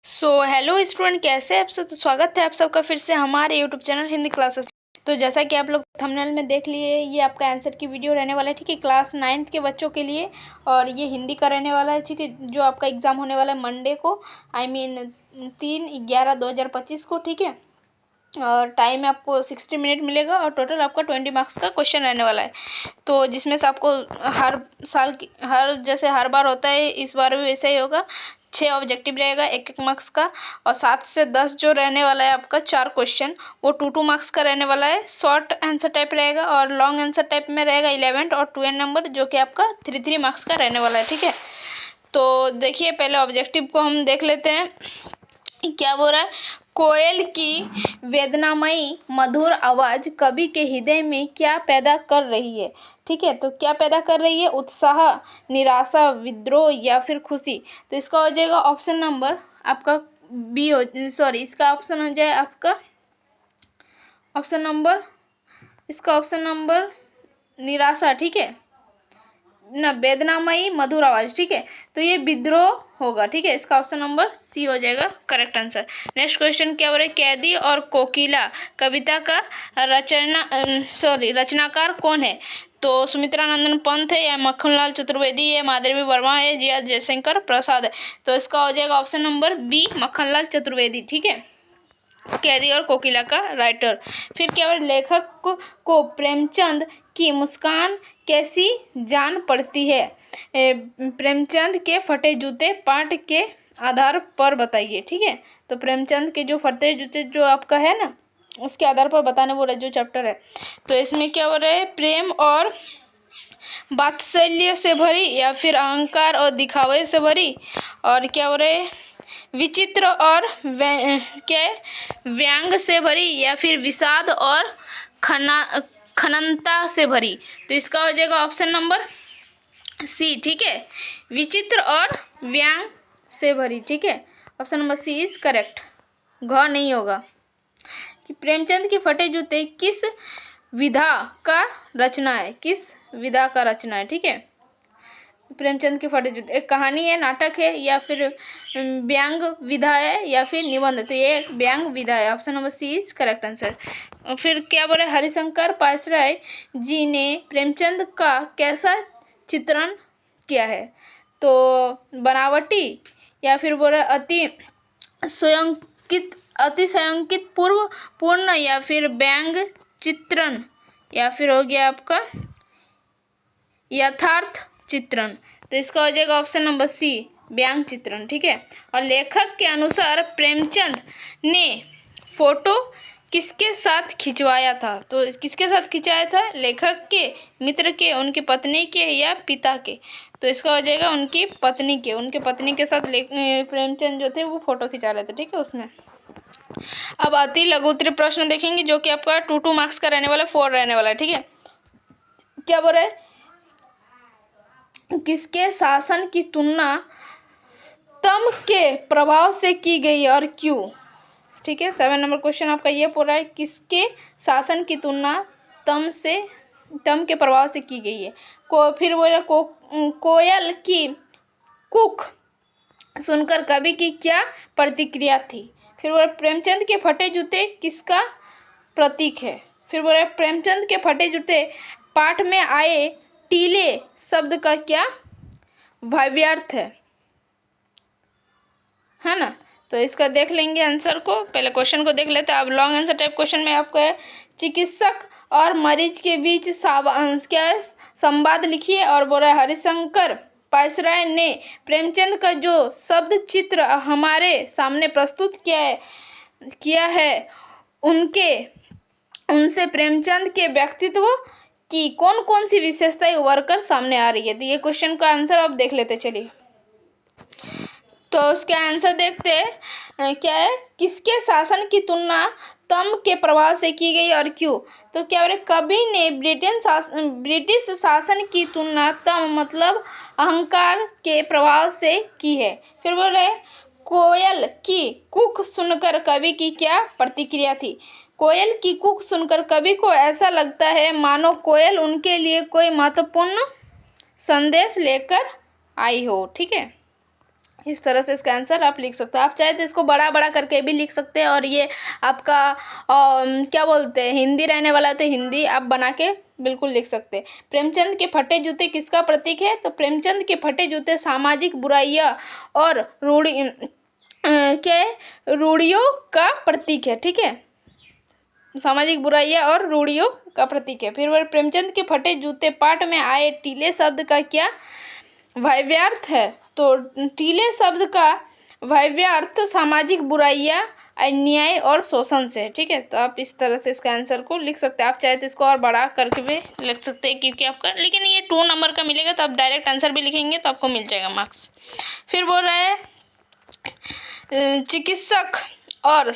Hello student, कैसे हैं आप सब। तो स्वागत है आप सबका फिर से हमारे यूट्यूब चैनल हिंदी क्लासेस। तो जैसा कि आप लोग थंबनेल में देख लिए, ये आपका आंसर की वीडियो रहने वाला है, ठीक है। क्लास 9th के बच्चों के लिए, और ये हिंदी का रहने वाला है, ठीक है। जो आपका एग्ज़ाम होने वाला है मंडे को, आई मीन 3/11/2025 को, ठीक है। और टाइम में आपको 60 मिनट मिलेगा, और टोटल आपका 20 मार्क्स का क्वेश्चन रहने वाला है। तो जिसमें से आपको हर साल की जैसे हर बार होता है, इस बार भी वैसा ही होगा। 6 ऑब्जेक्टिव रहेगा 1-1 मार्क्स का, और 7 से 10 जो रहने वाला है आपका 4 क्वेश्चन, वो 2-2 मार्क्स का रहने वाला है। शॉर्ट आंसर टाइप रहेगा, और लॉन्ग आंसर टाइप में रहेगा 11 और 12 नंबर, जो कि आपका 3-3 मार्क्स का रहने वाला है, ठीक है। तो देखिए, पहले ऑब्जेक्टिव को हम देख लेते हैं। क्या बोल रहा है। कोयल की वेदनामयी मधुर आवाज कवि के हृदय में क्या पैदा कर रही है, ठीक है। तो क्या पैदा कर रही है, उत्साह, निराशा, विद्रोह या फिर खुशी। तो इसका हो जाएगा ऑप्शन नंबर आपका बी हो, सॉरी, इसका ऑप्शन हो जाए आपका ऑप्शन नंबर, इसका ऑप्शन नंबर निराशा, ठीक है ना, वेदनामयी मधुर आवाज, ठीक है। तो ये विद्रोह होगा, ठीक है। इसका ऑप्शन नंबर सी हो जाएगा करेक्ट आंसर। नेक्स्ट क्वेश्चन क्या बोल रहे, कैदी और कोकिला कविता का रचनाकार कौन है। तो सुमित्रा नंदन पंत है, या मक्खनलाल चतुर्वेदी है, माधवी वर्मा है, या जयशंकर प्रसाद है। तो इसका हो जाएगा option number B, Makhanlal Chaturvedi, ठीक है। कैदी और कोकिला का राइटर। फिर क्या बोले, लेखक को प्रेमचंद की मुस्कान कैसी जान पड़ती है। प्रेमचंद के फटे जूते पाठ के आधार पर बताइए, ठीक है। तो प्रेमचंद के जो फटे जूते जो आपका है ना, उसके आधार पर बताने बोला जो चैप्टर है। तो इसमें क्या हो रहा है, प्रेम और वात्सल्य से भरी, या फिर अहंकार और दिखावे से भरी, और क्या हो रहा है, विचित्र और क्या व्यंग से भरी, या फिर विषाद और खननता से भरी। तो इसका हो जाएगा ऑप्शन नंबर सी, ठीक है, विचित्र और व्यंग से भरी, ठीक है। Option number C is correct, घ नहीं होगा। कि प्रेमचंद के फटे जूते किस विधा का रचना है, किस विधा का रचना है, ठीक है। प्रेमचंद के फटे जूते एक कहानी है, नाटक है, या फिर व्यंग विधा है, या फिर निबंध। तो ये व्यंग विधा है, option number C is correct answer. फिर क्या बोले, हरिशंकर पासराय जी ने प्रेमचंद का कैसा चित्रण किया है। तो बनावटी, या फिर बोले अति संयंकित पूर्ण, या फिर व्यंग चित्रण, या फिर हो गया आपका यथार्थ चित्रण। तो इसका हो जाएगा ऑप्शन नंबर सी, व्यंग चित्रण, ठीक है। और लेखक के अनुसार प्रेमचंद ने फोटो किसके साथ खिंचवाया था। तो किसके साथ खिंचाया था, लेखक के, मित्र के, उनकी पत्नी के, या पिता के। तो इसका हो जाएगा उनकी पत्नी के, के साथ प्रेमचंद जो थे वो फोटो खिंचा रहे थे, ठीक है उसमें। अब अति लघु उत्तरीय प्रश्न देखेंगे, जो कि आपका 2-2 मार्क्स का रहने वाला, 4 रहने वाला है, ठीक है। क्या बोल रहे हैं, किसके शासन की तुलना तम के प्रभाव से की गई और क्यों, ठीक है। 7 नंबर क्वेश्चन आपका ये पूरा है, किसके शासन की तुलना तम के प्रभाव से की गई है। फिर बोला कोयल की कुक सुनकर कवि की क्या प्रतिक्रिया थी। फिर बोला प्रेमचंद के फटे जूते किसका प्रतीक है। फिर बोला प्रेमचंद के फटे जूते पाठ में आए टीले शब्द का क्या भाव्यार्थ है ना। तो इसका देख लेंगे आंसर को, पहले क्वेश्चन को देख लेते हैं। अब लॉन्ग आंसर टाइप क्वेश्चन में आपको है, चिकित्सक और मरीज के बीच क्या संवाद लिखिए। और बोल रहा है, हरिशंकर पासराय ने प्रेमचंद का जो शब्द चित्र हमारे सामने प्रस्तुत किया है उनसे प्रेमचंद के व्यक्तित्व की कौन कौन सी विशेषताएं उभर कर सामने आ रही है। तो ये क्वेश्चन का आंसर आप देख लेते चलिए। तो उसके आंसर देखते हैं, क्या है, किसके शासन की तुलना तम के प्रभाव से की गई और क्यों। तो क्या बोले, कवि ने ब्रिटिश शासन की तुलना तम मतलब अहंकार के प्रभाव से की है। फिर बोले कोयल की कूक सुनकर कवि की क्या प्रतिक्रिया थी। कोयल की कूक सुनकर कवि को ऐसा लगता है मानो कोयल उनके लिए कोई महत्वपूर्ण संदेश लेकर आई हो, ठीक है। इस तरह से इसका आंसर आप लिख सकते हो। आप चाहे तो इसको बड़ा बड़ा करके भी लिख सकते हैं, और ये आपका क्या बोलते हैं, हिंदी रहने वाला है तो हिंदी आप बना के बिल्कुल लिख सकते हैं। प्रेमचंद के फटे जूते किसका प्रतीक है? तो प्रेमचंद के फटे जूते सामाजिक बुराइयां और रूढ़ियों का प्रतीक है। ठीक है, सामाजिक बुराइयां और रूढ़ियों का प्रतीक है। फिर वह प्रेमचंद के फटे जूते पाठ में आए टीले शब्द का क्या वायव्यार्थ है? तो टीले शब्द का वायव्यार्थ सामाजिक बुराइयां, अन्याय और शोषण से। ठीक है, तो आप इस तरह से इसका आंसर को लिख सकते हैं। आप चाहे तो इसको और बड़ा करके भी लिख सकते हैं, क्योंकि आपका, लेकिन ये 2 नंबर का मिलेगा, तो आप डायरेक्ट आंसर भी लिखेंगे तो आपको मिल जाएगा मार्क्स। फिर बोल रहा है चिकित्सक और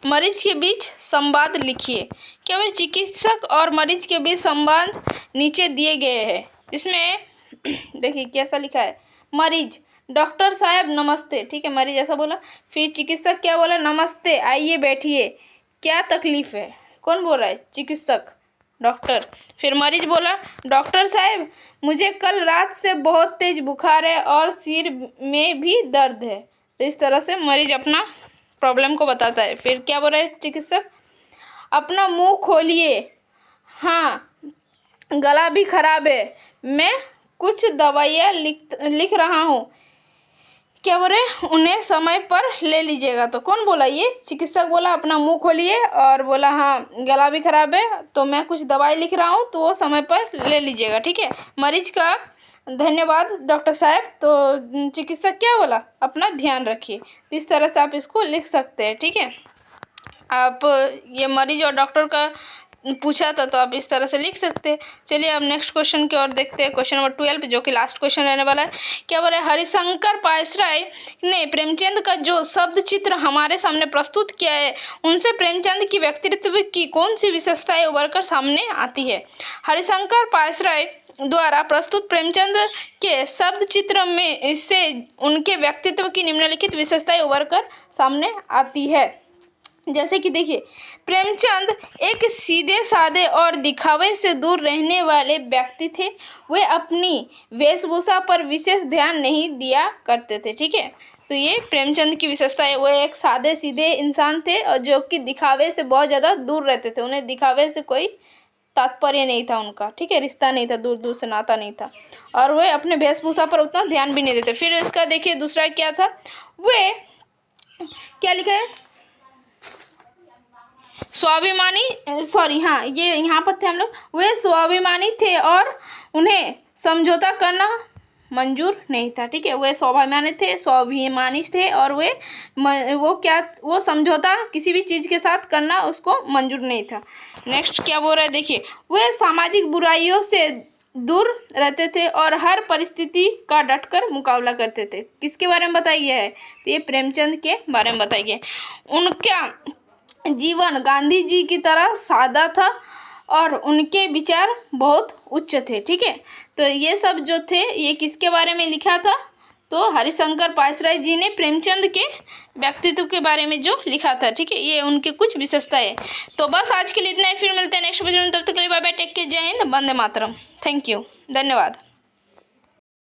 मरीज के बीच संवाद लिखिए। क्या बोले? चिकित्सक और मरीज के बीच संवाद नीचे दिए गए हैं। इसमें देखिए कैसा लिखा है। मरीज: डॉक्टर साहब नमस्ते। ठीक है, मरीज ऐसा बोला। फिर चिकित्सक क्या बोला? नमस्ते, आइए बैठिए, क्या तकलीफ है? कौन बोल रहा है? चिकित्सक, डॉक्टर। फिर मरीज बोला, डॉक्टर साहब मुझे कल रात से बहुत तेज बुखार है और सिर में भी दर्द है। तो इस तरह से मरीज अपना प्रॉब्लम को बताता है। फिर क्या बोल रहा है चिकित्सक? अपना मुंह खोलिए, हाँ गला भी खराब है, मैं कुछ दवाइयाँ लिख रहा हूँ, क्या बोले? उन्हें समय पर ले लीजिएगा। तो कौन बोला? ये चिकित्सक बोला अपना मुंह खोलिए, और बोला हाँ गला भी खराब है तो मैं कुछ दवाई लिख रहा हूँ, तो वो समय पर ले लीजिएगा। ठीक है, मरीज का धन्यवाद डॉक्टर साहब, तो चिकित्सक क्या बोला? अपना ध्यान रखिए। तो इस तरह से आप इसको लिख सकते हैं। ठीक है, आप ये मरीज और डॉक्टर का पूछा था तो आप इस तरह से लिख सकते हैं। चलिए अब नेक्स्ट क्वेश्चन की ओर देखते हैं, क्वेश्चन नंबर 12, जो कि लास्ट क्वेश्चन रहने वाला है। क्या बोले? हरिशंकर पायसराय ने प्रेमचंद का जो शब्द चित्र हमारे सामने प्रस्तुत किया है, उनसे प्रेमचंद की व्यक्तित्व की कौन सी विशेषताएं उभर कर सामने आती है? हरिशंकर पायसराय द्वारा प्रस्तुत प्रेमचंद के शब्द चित्र में इससे उनके व्यक्तित्व की निम्नलिखित विशेषताएं उभर कर सामने आती है। जैसे कि देखिए, प्रेमचंद एक सीधे साधे और दिखावे से दूर रहने वाले व्यक्ति थे। वे अपनी वेशभूषा पर विशेष ध्यान नहीं दिया करते थे। ठीक है, तो ये प्रेमचंद की विशेषता है। वो एक सादे सीधे इंसान थे और जो कि दिखावे से बहुत ज़्यादा दूर रहते थे। उन्हें दिखावे से कोई तात्पर्य नहीं था उनका। ठीक है, रिश्ता नहीं था, दूर दूर से नाता नहीं था, और वे अपने वेशभूषा पर उतना ध्यान भी नहीं देते। फिर इसका देखिए दूसरा क्या था, वे क्या लिखा है? स्वाभिमानी, सॉरी हाँ ये यहाँ पर थे हम लोग। वे स्वाभिमानी थे और उन्हें समझौता करना मंजूर नहीं था। ठीक है, वे स्वाभिमानी थे और वो समझौता किसी भी चीज़ के साथ करना उसको मंजूर नहीं था। नेक्स्ट क्या बोल रहा है देखिए, वे सामाजिक बुराइयों से दूर रहते थे और हर परिस्थिति का डटकर मुकाबला करते थे। किसके बारे में बताया गया है? तो ये प्रेमचंद के बारे में बताया गया है। उनका जीवन गांधी जी की तरह सादा था और उनके विचार बहुत उच्च थे। ठीक है, तो ये सब जो थे ये किसके बारे में लिखा था? तो हरिशंकर पायसराय जी ने प्रेमचंद के व्यक्तित्व के बारे में जो लिखा था। ठीक है, ये उनके कुछ विशेषताएं। तो बस आज के लिए इतना ही, फिर मिलते हैं नेक्स्ट वीडियो में। तब तक के लिए बाय बाय, टेक केयर, जय हिंद, वंदे मातरम। थैंक यू, धन्यवाद।